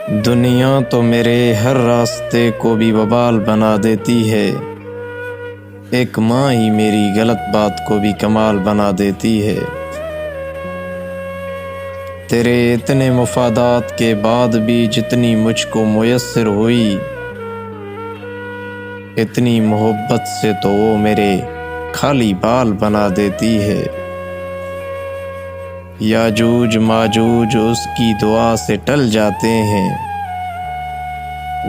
دنیا تو میرے ہر راستے کو بھی وبال بنا دیتی ہے، ایک ماں ہی میری غلط بات کو بھی کمال بنا دیتی ہے۔ تیرے اتنے مفادات کے بعد بھی جتنی مجھ کو میسر ہوئی، اتنی محبت سے تو وہ میرے خالی بال بنا دیتی ہے۔ یاجوج ماجوج اس کی دعا سے ٹل جاتے ہیں،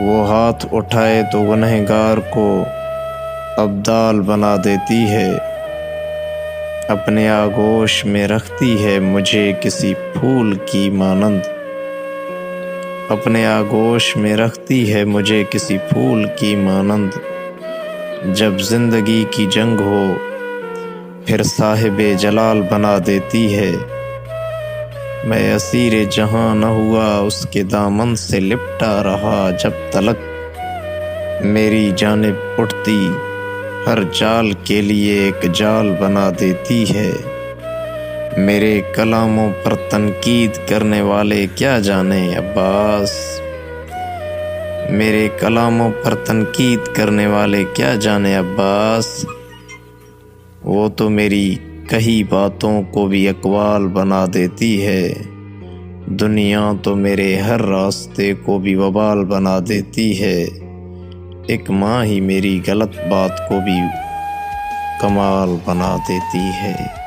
وہ ہاتھ اٹھائے تو گنہگار کو ابدال بنا دیتی ہے۔ اپنے آغوش میں رکھتی ہے مجھے کسی پھول کی مانند، اپنے آغوش میں رکھتی ہے مجھے کسی پھول کی مانند۔ جب زندگی کی جنگ ہو پھر صاحب جلال بنا دیتی ہے۔ میں اسیر جہاں نہ ہوا اس کے دامن سے لپٹا رہا جب تلک، میری جانب اٹھتی ہر چال کے لیے ایک جال بنا دیتی ہے۔ میرے کلاموں پر تنقید کرنے والے کیا جانے عباس، میرے کلاموں پر تنقید کرنے والے کیا جانے عباس، وہ تو میری کہی باتوں کو بھی اقوال بنا دیتی ہے۔ دنیا تو میرے ہر راستے کو بھی وبال بنا دیتی ہے، ایک ماں ہی میری غلط بات کو بھی کمال بنا دیتی ہے۔